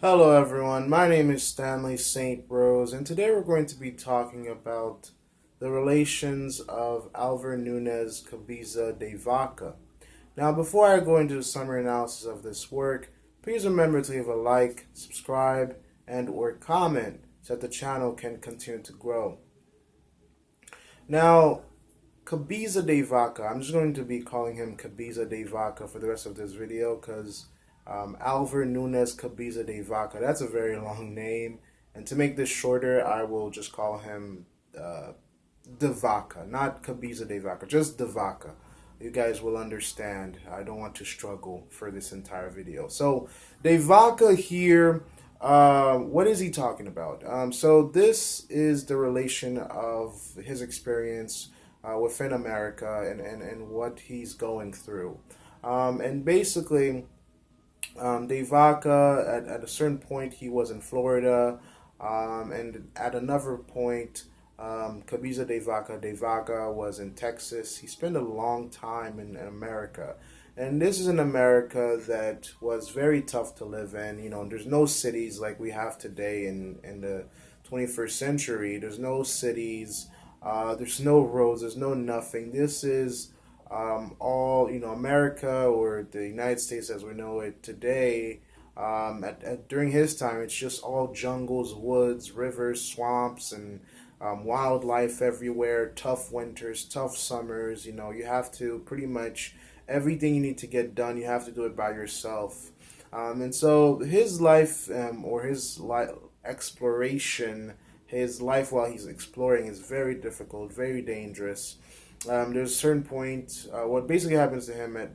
Hello, everyone. My name is Stanley St. Rose, and today we're going to be talking about the relations of Alvar Nunez Cabeza De Vaca. Now, before I go into the summary analysis of this work, please remember to leave a like, subscribe, and/or comment so that the channel can continue to grow. Now, Cabeza De Vaca, I'm just going to be calling him Cabeza De Vaca for the rest of this video because Alvar Nunez Cabeza De Vaca, that's a very long name. And to make this shorter, I will just call him De Vaca, not Cabeza De Vaca, just De Vaca. You guys will understand. I don't want to struggle for this entire video. So, De Vaca here, what is he talking about? So this is the relation of his experience within America and what he's going through. And basically, De Vaca, at a certain point, he was in Florida, and at another point, Cabeza De Vaca was in Texas. He spent a long time in America. And this is an America that was very tough to live in. You know, there's no cities like we have today in the 21st century. There's no cities, there's no roads, there's no nothing. This is all, America or the United States as we know it today. During his time, it's just all jungles, woods, rivers, swamps, and wildlife everywhere. Tough winters, tough summers. You have to pretty much everything you need to get done. You have to do it by yourself. And so his life or his exploration, his life while he's exploring is very difficult, very dangerous. There's a certain point. What basically happens to him at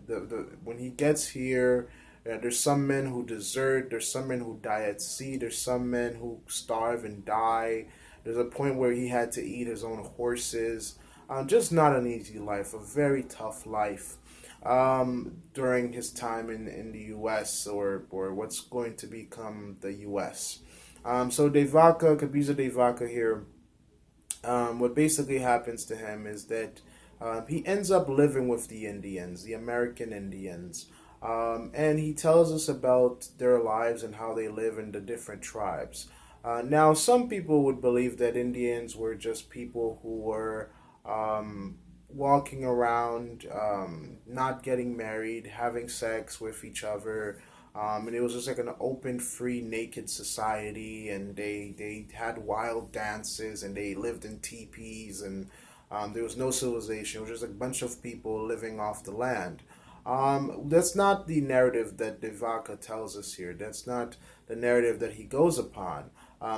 when he gets here. There's some men who desert. There's some men who die at sea. There's some men who starve and die. There's a point where he had to eat his own horses. Just not an easy life. A very tough life. During his time in the U.S. or what's going to become the U.S. So De Vaca, Cabeza De Vaca here. What basically happens to him is that he ends up living with the Indians, the American Indians. And he tells us about their lives and how they live in the different tribes. Now, some people would believe that Indians were just people who were walking around, not getting married, having sex with each other. And it was just like an open, free, naked society. And they had wild dances and they lived in teepees and there was no civilization. It was just a bunch of people living off the land. That's not the narrative that De Vaca tells us here. That's not the narrative that he goes upon.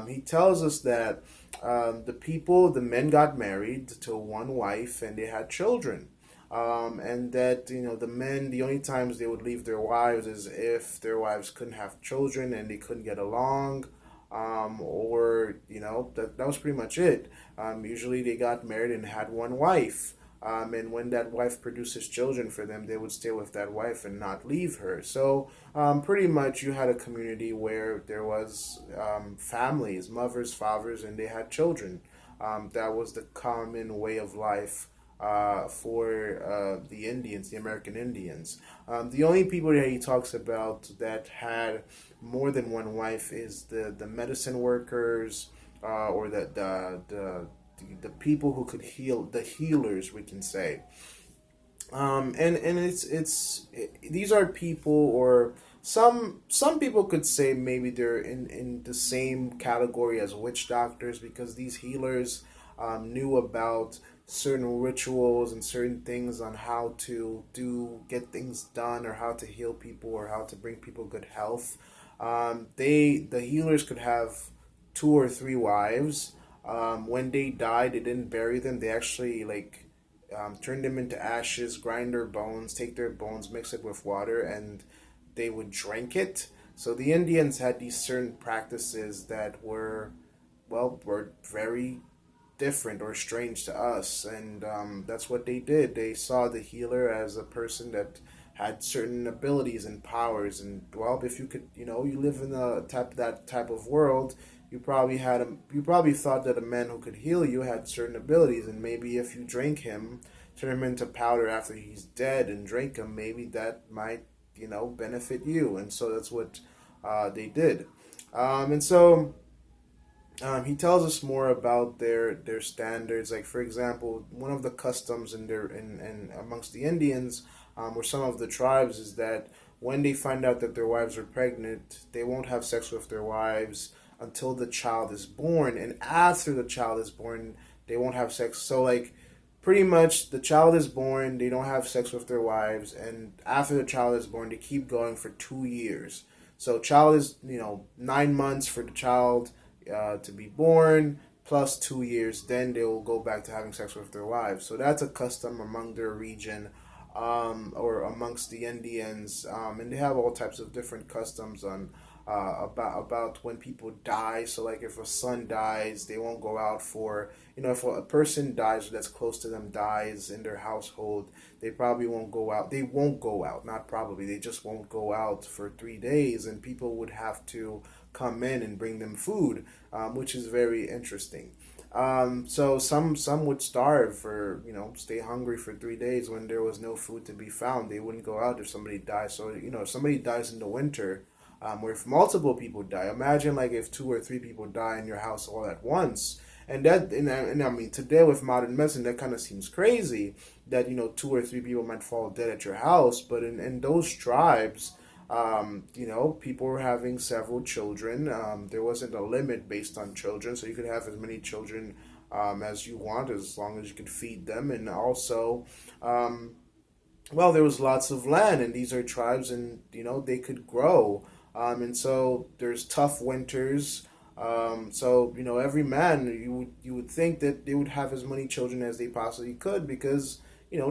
He tells us that the men got married to one wife and they had children. And that, the men, the only times they would leave their wives is if their wives couldn't have children and they couldn't get along. Or that was pretty much it. Usually they got married and had one wife. And when that wife produces children for them, they would stay with that wife and not leave her. So pretty much you had a community where there was families, mothers, fathers, and they had children. That was the common way of life for the Indians, the American Indians. The only people that he talks about that had more than one wife is the medicine workers or the people who could heal, the healers, we can say. And these are people, or some people could say maybe they're in the same category as witch doctors, because these healers knew about certain rituals and certain things on how to get things done, or how to heal people, or how to bring people good health. The healers could have 2 or 3 wives. When they died, they didn't bury them. They actually turned them into ashes, grind their bones, take their bones, mix it with water, and they would drink it. So the Indians had these certain practices that were very different or strange to us, and that's what they did. They saw the healer as a person that had certain abilities and powers, and if you could, you live in that type of world, you probably thought that a man who could heal you had certain abilities, and maybe if you drink him, turn him into powder after he's dead and drink him, maybe that might benefit you. And so that's what they did. And so he tells us more about their standards. Like for example, one of the customs in amongst the Indians, or some of the tribes, is that when they find out that their wives are pregnant, they won't have sex with their wives until the child is born, and after the child is born, they won't have sex. So like pretty much the child is born, they don't have sex with their wives, and after the child is born, they keep going for 2 years. So child is 9 months for the child to be born plus 2 years, then they will go back to having sex with their wives. So that's a custom among their region, or amongst the Indians, and they have all types of different customs on about when people die. So like if a son dies, they won't go out for, if a person dies that's close to them dies in their household, they probably won't go out. They won't go out, not probably. They just won't go out for 3 days, and people would have to come in and bring them food, which is very interesting. So some would starve for, stay hungry for 3 days when there was no food to be found. They wouldn't go out if somebody dies. So if somebody dies in the winter, or if multiple people die, imagine like if two or three people die in your house all at once. And I mean, today with modern medicine, that kind of seems crazy that, two or three people might fall dead at your house. But in those tribes, people were having several children. There wasn't a limit based on children, so you could have as many children as you want, as long as you could feed them. And also, there was lots of land, and these are tribes, and they could grow. And so there's tough winters. So every man, you would think that they would have as many children as they possibly could, because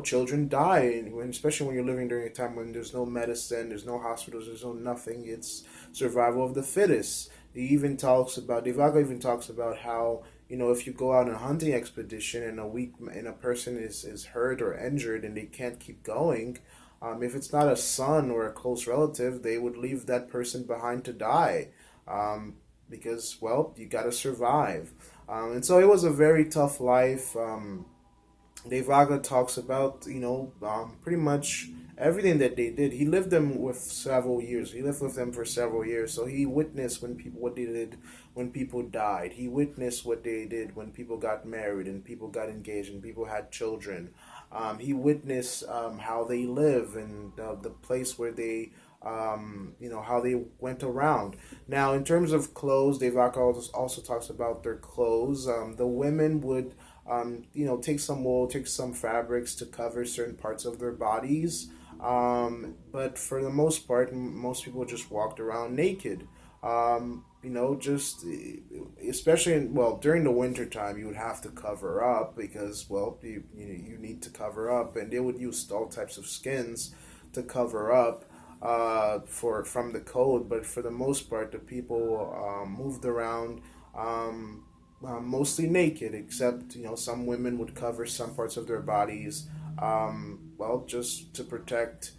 children die, and especially when you're living during a time when there's no medicine, there's no hospitals, there's no nothing. It's survival of the fittest. De Vaca even talks about how, if you go out on a hunting expedition and a person is hurt or injured and they can't keep going, if it's not a son or a close relative, they would leave that person behind to die, because, well, you got to survive. And so it was a very tough life. De Vaca talks about, pretty much everything that they did. He lived them with several years. He lived with them for several years. So he witnessed what they did when people died. He witnessed what they did when people got married and people got engaged and people had children. He witnessed how they live, and the place where they, how they went around. Now, in terms of clothes, De Vaca also talks about their clothes. The women would, take some wool, take some fabrics to cover certain parts of their bodies. But for the most part, most people just walked around naked. Just especially during the winter time, you would have to cover up because, you need to cover up, and they would use all types of skins to cover up from the cold. But for the most part, the people moved around. Mostly naked, except some women would cover some parts of their bodies, just to protect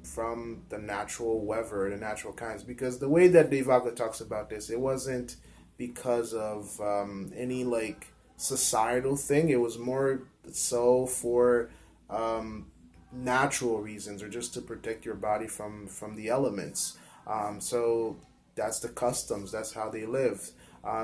from the natural weather, the natural kinds. Because the way that De Vaca talks about this, it wasn't because of any like societal thing. It was more so for natural reasons, or just to protect your body from the elements. So that's the customs. That's how they lived.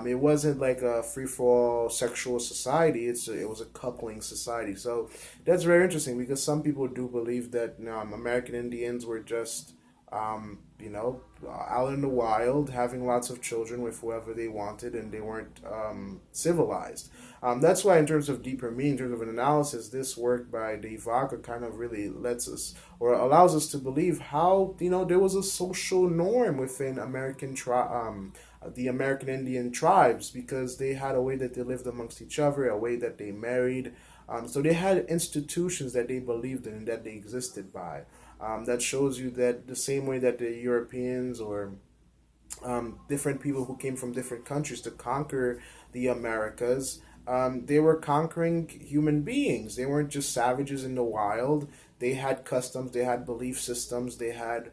It wasn't like a free-for-all sexual society. It was a coupling society. So that's very interesting, because some people do believe that American Indians were just, out in the wild, having lots of children with whoever they wanted, and they weren't civilized. That's why, in terms of deeper meaning, in terms of an analysis, this work by De Vaca kind of really lets us, or allows us to believe how, there was a social norm within the American Indian tribes, because they had a way that they lived amongst each other, a way that they married. So they had institutions that they believed in and that they existed by. That shows you that the same way that the Europeans, or different people who came from different countries to conquer the Americas, they were conquering human beings. They weren't just savages in the wild. They had customs, they had belief systems, they had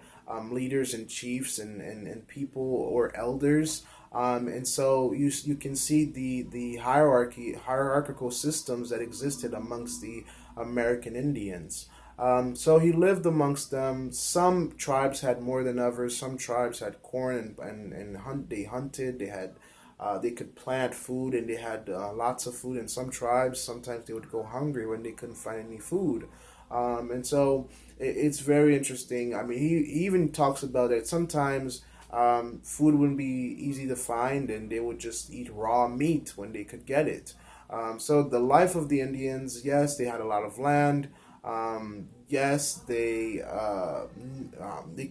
leaders and chiefs and people or elders. And so you can see the hierarchical systems that existed amongst the American Indians. So he lived amongst them. Some tribes had more than others. Some tribes had corn and hunt. They hunted. They could plant food and they had lots of food. And some tribes sometimes they would go hungry when they couldn't find any food. And so it's very interesting. I mean, he even talks about it. Sometimes food wouldn't be easy to find, and they would just eat raw meat when they could get it. So the life of the Indians, yes, they had a lot of land. Yes, they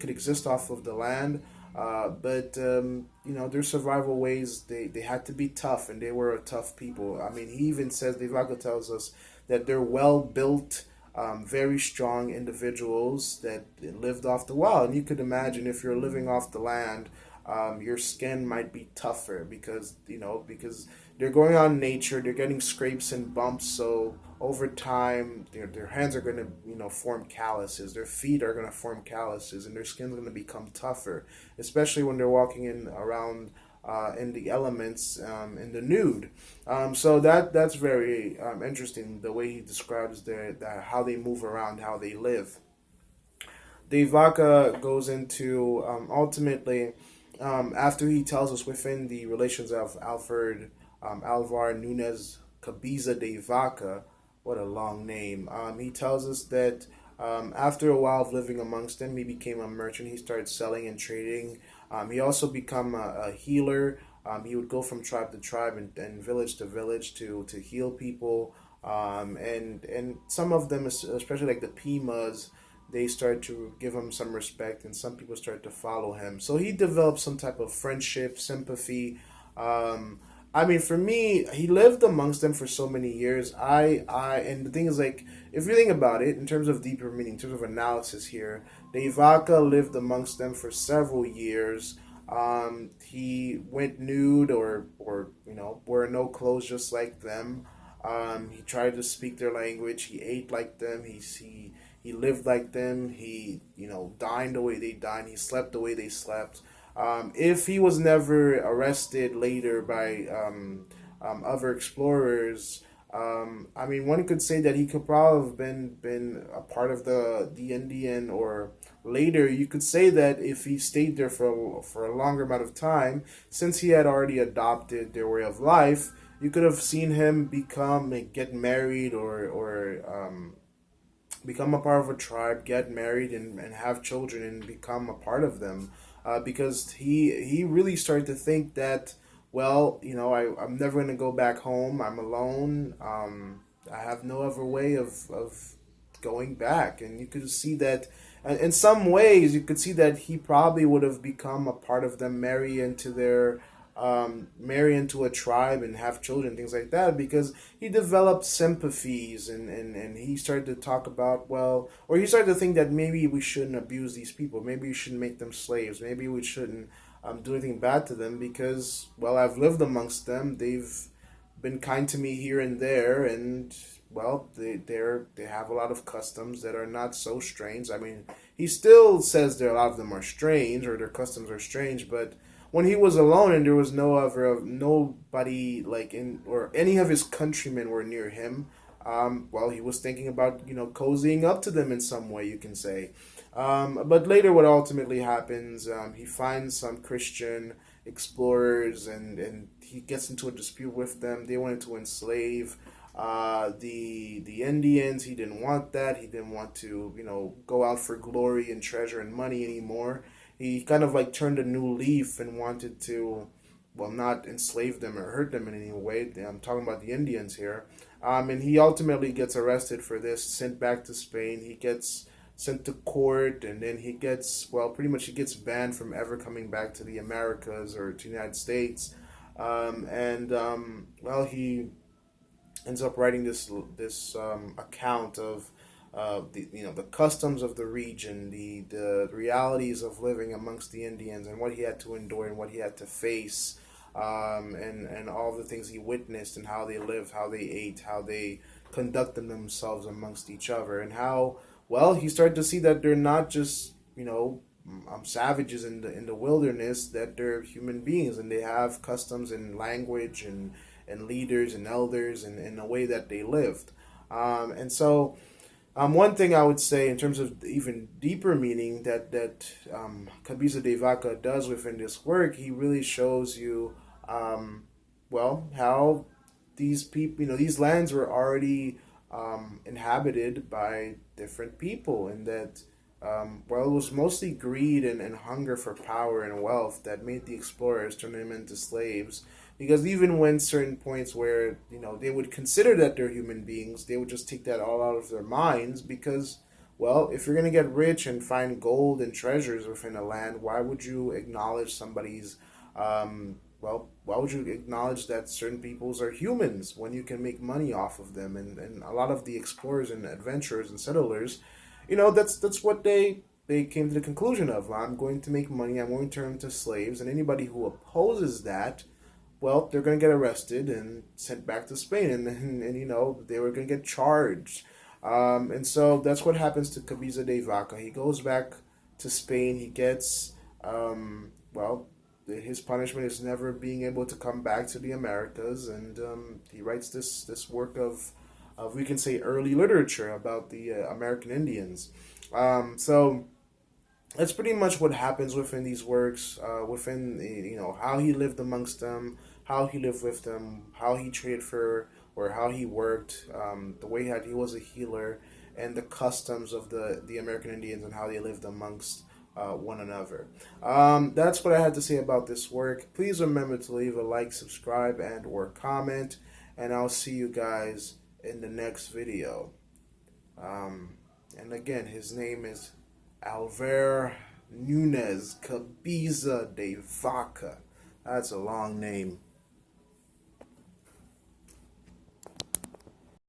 could exist off of the land, but their survival ways they had to be tough, and they were a tough people. I mean, he even says De Vaca tells us that they're well built, very strong individuals that lived off the wild. And you could imagine if you're living off the land, your skin might be tougher because they're going on nature, they're getting scrapes and bumps. So over time, their hands are going to form calluses, their feet are going to form calluses, and their skin's going to become tougher, especially when they're walking in around in the elements, in the nude. So that's very interesting, the way he describes how they move around, how they live. De Vaca goes into ultimately, after he tells us within the relations of Alvar Nunez Cabeza de Vaca, what a long name. He tells us that after a while of living amongst them, he became a merchant. He started selling and trading. He also became a healer. He would go from tribe to tribe and village to village to heal people. And some of them, especially like the Pimas, they started to give him some respect, and some people started to follow him. So he developed some type of friendship, sympathy. I mean, for me, he lived amongst them for so many years. And the thing is, like, if you think about it, in terms of deeper meaning, in terms of analysis here, De Vaca lived amongst them for several years. He went nude or wore no clothes, just like them. He tried to speak their language. He ate like them. He lived like them. He dined the way they dined. He slept the way they slept. If he was never arrested later by other explorers, I mean, one could say that he could probably have been a part of the Indian, or later you could say that if he stayed there for a longer amount of time, since he had already adopted their way of life, you could have seen him get married, or become a part of a tribe, get married, and have children and become a part of them. Because he really started to think that, well, I'm never going to go back home. I'm alone. I have no other way of going back. And you could see that, in some ways, you could see that he probably would have become a part of them, marry into a tribe and have children, things like that, because he developed sympathies, and he started to talk about, well, or he started to think that maybe we shouldn't abuse these people, maybe we shouldn't make them slaves, maybe we shouldn't do anything bad to them, because, well, I've lived amongst them, they've been kind to me here and there, and, well, they have a lot of customs that are not so strange. I mean, he still says that a lot of them are strange, or their customs are strange, but when he was alone and there was nobody or any of his countrymen were near him, well, he was thinking about cozying up to them in some way, you can say. But later, what ultimately happens, he finds some Christian explorers, and he gets into a dispute with them. They wanted to enslave the Indians. He didn't want that. He didn't want to go out for glory and treasure and money anymore. He kind of turned a new leaf and wanted to, well, not enslave them or hurt them in any way. I'm talking about the Indians here. And he ultimately gets arrested for this, sent back to Spain. He gets sent to court, and then he gets banned from ever coming back to the Americas or to the United States. Well, he ends up writing this account of the customs of the region, the realities of living amongst the Indians, and what he had to endure and what he had to face, and all the things he witnessed, and how they lived, how they ate, how they conducted themselves amongst each other, and how, well, he started to see that they're not just savages in the wilderness, that they're human beings, and they have customs and language and leaders and elders, and a way that they lived, and so One thing I would say in terms of even deeper meaning Cabeza de Vaca does within this work, he really shows you, how these people, these lands were already inhabited by different people, and that, it was mostly greed and hunger for power and wealth that made the explorers turn them into slaves. Because even when certain points where they would consider that they're human beings, they would just take that all out of their minds. Because, if you're gonna get rich and find gold and treasures within a land, why would you acknowledge somebody's why would you acknowledge that certain peoples are humans when you can make money off of them? And a lot of the explorers and adventurers and settlers, that's what they came to the conclusion of. I'm going to make money. I'm going to turn them into slaves, and anybody who opposes that, they're going to get arrested and sent back to Spain, and they were going to get charged. And so that's what happens to Cabeza de Vaca. He goes back to Spain. He gets, his punishment is never being able to come back to the Americas, and he writes this work of, we can say, early literature about the American Indians. So that's pretty much what happens within these works, within how he lived amongst them, how he lived with them, how he traded for, or how he worked, the way that he was a healer, and the customs of the American Indians and how they lived amongst one another. That's what I had to say about this work. Please remember to leave a like, subscribe, and or comment, and I'll see you guys in the next video. And again, his name is Alvar Nunez Cabeza de Vaca. That's a long name.